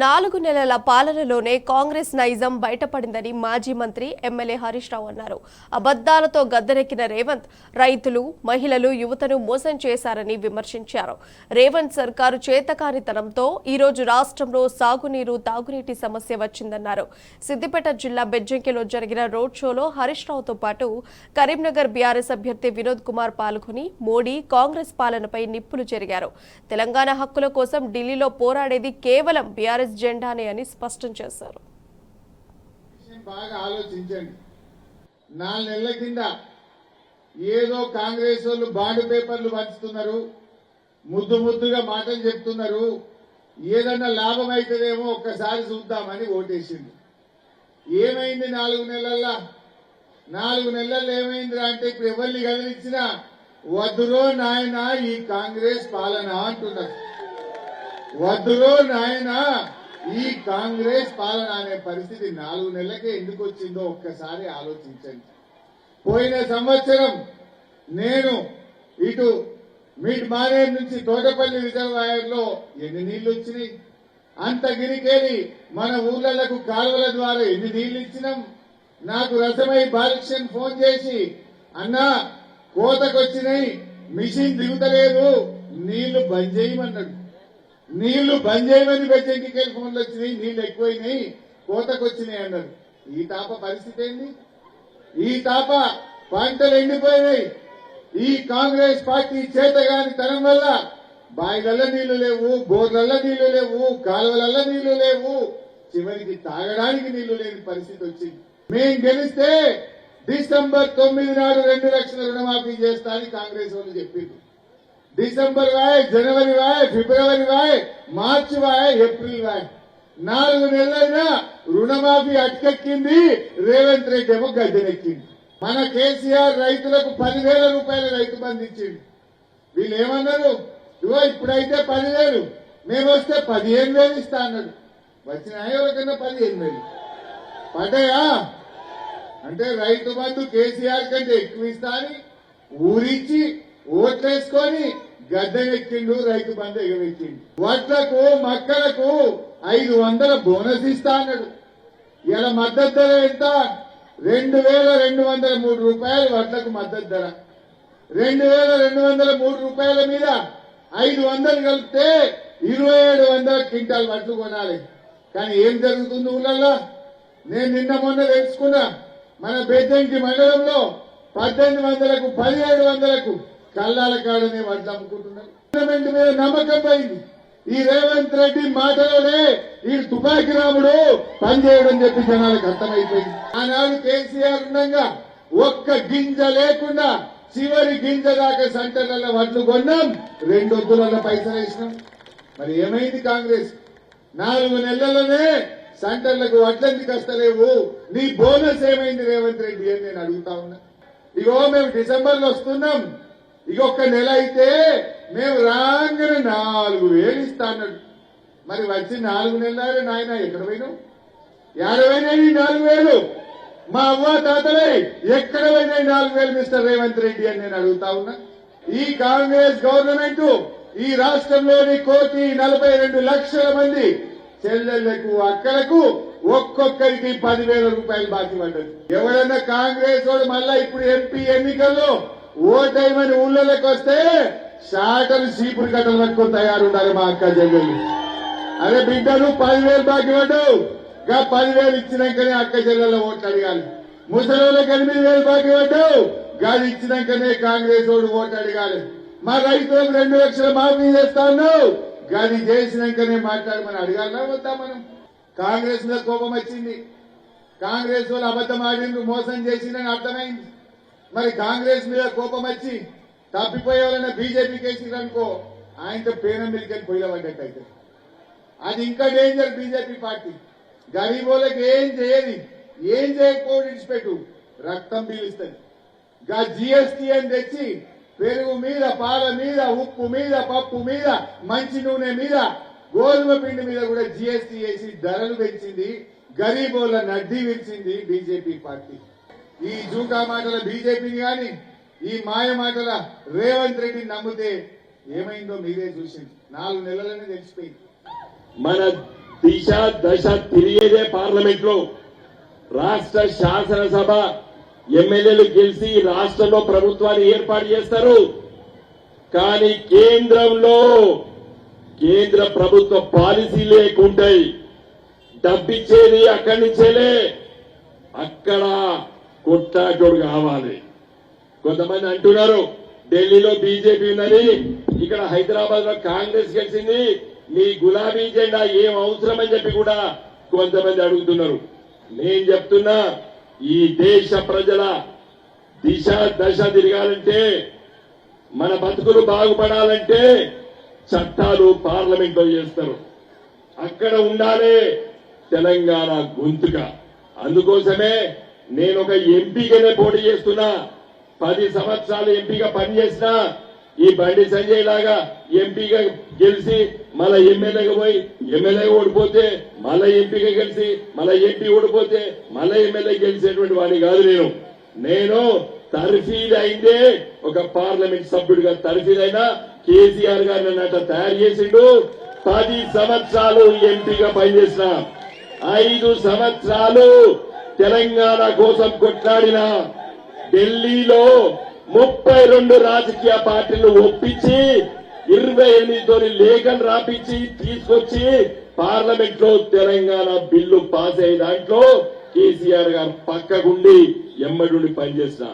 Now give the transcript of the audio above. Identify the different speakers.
Speaker 1: 4 నెలల పాలనలోనే కాంగ్రెస్ నైజం బయటపడిందని మాజీ మంత్రి ఎమ్మెల్యే హరీష్ రావు అన్నారు. అబద్ధాలతో గద్దెనెక్కిన రేవంత్ రైతులు, మహిళలు, యువతను మోసం చేశారని విమర్శించారు. రేవంత్ సర్కారు చేతకానితనంతో ఈ రోజు రాష్ట్రంలో సాగునీరు, తాగునీటి సమస్య వచ్చిందన్నారు. సిద్దిపేట జిల్లా బెజ్జంకిలో జరిగిన రోడ్ షోలో హరీష్ రావుతో పాటు కరీంనగర్ బీఆర్ఎస్ అభ్యర్థి వినోద్ కుమార్ పాల్గొని మోడీ, కాంగ్రెస్ పాలనపై నిప్పులు చెరిగారు. తెలంగాణ హక్కుల కోసం ఢిల్లీలో పోరాడేది కేవలం బీఆర్ఎస్ జెండానే అని స్పష్టం చేశారు.
Speaker 2: బాగా ఆలోచించండి. 4 నెలల కింద ఏదో కాంగ్రెస్ వాళ్ళు బాండ్ పేపర్లు పంచుతున్నారు, ముద్దుగా మాటలు చెప్తున్నారు, ఏదన్నా లాభం అవుతుందేమో ఒక్కసారి చూద్దామని ఓటేసింది. ఏమైంది 4 నెలల్లో? 4 నెలల్లో ఏమైంది అంటే ఇప్పుడు ఎవరిని కదిలిచ్చినా వద్దురో నాయన ఈ కాంగ్రెస్ పాలన అంటున్నారు. వద్దురో నాయన ఈ కాంగ్రెస్ పాలన అనే పరిస్థితి 4 నెలలకే ఎందుకు వచ్చిందో ఒక్కసారి ఆలోచించండి. పోయిన సంవత్సరం నేను ఇటు మిడ్ మానేర్ నుంచి తోటపల్లి రిజర్వాయర్ లో ఎన్ని నీళ్లు వచ్చినాయి, అంతగిరికేలి మన ఊర్లకు కాలువల ద్వారా ఎన్ని నీళ్లు ఇచ్చినాం. నాకు రసమై బాలకృష్ణ ఫోన్ చేసి, అన్నా కోతకొచ్చినాయి, మిషన్ దిగుతలేదు, నీళ్లు బంద్ చేయమన్నాడు. నీళ్లు బంద్ చేయమని బెజ్జంకికి ఫోన్లు వచ్చినాయి, నీళ్లు ఎక్కువైనాయి, కోతకొచ్చినాయి అన్నాడు. ఈ తాప పరిస్థితి ఏంది? ఈ తాప పంటలు ఎండిపోయినాయి. ఈ కాంగ్రెస్ పార్టీ చేతగాని తనం వల్ల బాయిలల్ల నీళ్లు లేవు, బోర్లల్ల నీళ్లు లేవు, కాలువలల్ల నీళ్లు లేవు, చివరికి తాగడానికి నీళ్లు లేని పరిస్థితి వచ్చింది. మేం గెలిస్తే డిసెంబర్ 9 నాడు 2 లక్షల రుణమాఫీ చేస్తా అని కాంగ్రెస్ వాళ్ళు చెప్పింది. డిసెంబర్ వాయ్, జనవరి వాయ్, ఫిబ్రవరి వాయ్, మార్చి వాయ్, ఏప్రిల్ వాయ్, 4 నెలలైనా రుణమాఫీ అటకెక్కింది. రేవంత్ రెడ్డి ఏమో గద్దెనెక్కింది. మన కేసీఆర్ రైతులకు 10,000 రూపాయల రైతు బంధు ఇచ్చింది. వీళ్ళు ఏమన్నారు? ఇవో ఇప్పుడైతే 10,000, మేము వస్తే 15,000 ఇస్తా అన్నాడు. వచ్చిన ఎవరికన్నా 15,000 పడ్డాయా? అంటే రైతు బంధు కేసీఆర్ కంటే ఎక్కువ ఇస్తా అని ఊరించి ఓట్లేసుకొని గద్దెనెక్కిండు, రైతు బంధు ఎగవెక్కిండు. వడ్లకు, మక్కలకు 500 బోనస్ ఇస్తా అన్నాడు. ఇలా మద్దతు ధర ఎంత? 2,203 రూపాయలు వడ్లకు మద్దతు ధర. 2,203 రూపాయల మీద 500 కలిపితే 2,700 క్వింటాల్ వడ్లు కొనాలి. కానీ ఏం జరుగుతుంది ఊళ్ళల్లో? నేను నిన్న మొన్న తెలుసుకున్నా. మన బెజ్జంకి మండలంలో 1,800కు 1,700కు కల్లాల కాడనే వడ్లు అమ్ముకుంటున్నారు. గవర్నమెంట్ మీద నమ్మకం పోయింది. ఈ రేవంత్ రెడ్డి మాటలోనే ఈ తుపాకి రాముడు పనిచేయడం చెప్పి జనాలకు అర్థమైపోయింది. ఆనాడు కేసీఆర్ ఉండగా ఒక్క గింజ లేకుండా చివరి గింజ దాకా సెంటర్లలో వడ్లు కొన్నాం, 2 వద్దులలో పైసలు వేసినాం. మరి ఏమైంది కాంగ్రెస్? 4 నెలల్లోనే సెంటర్లకు వడ్లెందుకు వస్తలేవు? నీ బోనస్ ఏమైంది రేవంత్ రెడ్డి అని నేను అడుగుతా ఉన్నా. ఇగో మేము డిసెంబర్లో వస్తున్నాం, ఇంకొక నెల అయితే మేము రాగానే 4,000 ఇస్తా అన్నాడు. మరి వచ్చి 4 నెలలు నాయన ఎక్కడ పోయినావు? ఏడవైనాయి 4,000? మా అవ్వ తాతలే ఎక్కడ పోయినాయి 4,000 మిస్టర్ రేవంత్ రెడ్డి అని నేను అడుగుతా ఉన్నా. ఈ కాంగ్రెస్ గవర్నమెంట్ ఈ రాష్ట్రంలోని 1,42 లక్షల మంది చెల్లెళ్లకు, అక్కలకు ఒక్కొక్కరికి 10,000 రూపాయలు బాకీ పడ్డది. ఎవడన్నా కాంగ్రెస్ వాడు మళ్ళా ఇప్పుడు ఎంపీ ఎన్నికల్లో ఓటేయమని ఊళ్ళలోకి వస్తే షాటలు చీపురు కట్టలు పట్టుకొని తయారుండాలి మా అక్క చెల్లెళ్ళు. అరే బిడ్డలు 10,000 బాకీ పడ్డావు, 10,000 ఇచ్చినాకనే అక్క చెల్లెళ్ళ ఓట్లు అడగాలి. ముసలిళ్ళకి 8,000 బాకీ పడ్డావు, గాలి ఇచ్చినాకనే కాంగ్రెస్ వాడు ఓటు అడగాలి. మా రైతులకు 2 లక్షల మాఫీ చేస్తా ఉన్నావు, గాలి చేసినాకనే మాట్లాడమని అడగాలన్నా వద్దా? మనం కాంగ్రెస్ మీద కోపం వచ్చింది. కాంగ్రెస్ వాళ్ళు అబద్ధం ఆడిండ్రు, మోసం చేసిందని అర్థమైంది. మరి కాంగ్రెస్ మీద కోపం వచ్చి తప్పిపోయే వాళ్ళని బీజేపీకి వేసిందనుకో, ఆయనతో పేనం మిల్కెళ్ళి పొయ్యిలో పడ్డట్టు అయితే అది ఇంకా డేంజర్. బీజేపీ పార్టీ గరీబోళ్ళకి ఏం చేయదు, ఏం చేయకపోవడం ఇచ్చిపెట్టు, రక్తం పీలుస్తుంది. జీఎస్టీ అని తెచ్చి పెరుగు మీద, పాల మీద, ఉప్పు మీద, పప్పు మీద, మంచి నూనె మీద, గోధుమ పిండి మీద కూడా జీఎస్టీ వేసి ధరలు పెంచింది. గరీబోళ్ళ నడ్డి విరిచింది బీజేపీ పార్టీ. ఈ జూకా మాటల బీజేపీని గాని, ఈ మాయ మాటల రేవంత్ రెడ్డిని నమ్మితే ఏమైందో మీరే చూసింది. 4 నెలలనే తెలిసిపోయింది.
Speaker 3: మన దిశ దశ తిరిగేదే పార్లమెంట్ లో. రాష్ట్ర శాసనసభ ఎమ్మెల్యేలు గెలిచి రాష్ట్రంలో ప్రభుత్వాన్ని ఏర్పాటు చేస్తారు. కానీ కేంద్రంలో కేంద్ర ప్రభుత్వ పాలసీ లేకుంటాయి. డబ్బిచ్చేది అక్కడి నుంచేలే. అక్కడ కొట్టాటోడు కావాలి. కొంతమంది అంటున్నారు ఢిల్లీలో బీజేపీ ఉన్నది, ఇక్కడ హైదరాబాద్ లో కాంగ్రెస్ గెలిచింది, మీ గులాబీ జెండా ఏం అవసరం అని చెప్పి కూడా కొంతమంది అడుగుతున్నారు. నేను చెప్తున్నా, ఈ దేశ ప్రజల దిశ దశ తిరగాలంటే, మన బతుకులు బాగుపడాలంటే చట్టాలు పార్లమెంట్ లో చేస్తారు. అక్కడ ఉండాలి తెలంగాణ గొంతుక. అందుకోసమే నేను ఒక ఎంపీగానే పోటీ చేస్తున్నా. 10 సంవత్సరాలు ఎంపీగా పనిచేసిన ఈ బండి సంజయ్ లాగా ఎంపీగా గెలిచి మళ్ళా ఎమ్మెల్యేగా పోయి ఎమ్మెల్యేగా ఓడిపోతే మళ్ళా ఎంపీగా గెలిచి మళ్ళా ఎంపీ ఓడిపోతే మళ్ళా ఎమ్మెల్యే గెలిచేటువంటి వాడిని కాదు. నేను తర్ఫీదు అయిందే ఒక పార్లమెంట్ సభ్యుడిగా తర్ఫీదైనా కేసీఆర్ గారు నన్ను తయారు చేసిండు. 10 సంవత్సరాలు ఎంపీగా పనిచేసిన, 5 సంవత్సరాలు తెలంగాణ కోసం కొట్లాడిన, ఢిల్లీలో 32 రాజకీయ పార్టీలు ఒప్పించి 28 లేఖలు రాపించి తీసుకొచ్చి పార్లమెంట్ లో తెలంగాణ బిల్లు పాస్ అయ్యే దాంట్లో కేసీఆర్ గారు పక్కగుండి ఎమ్మడుండి పనిచేసిన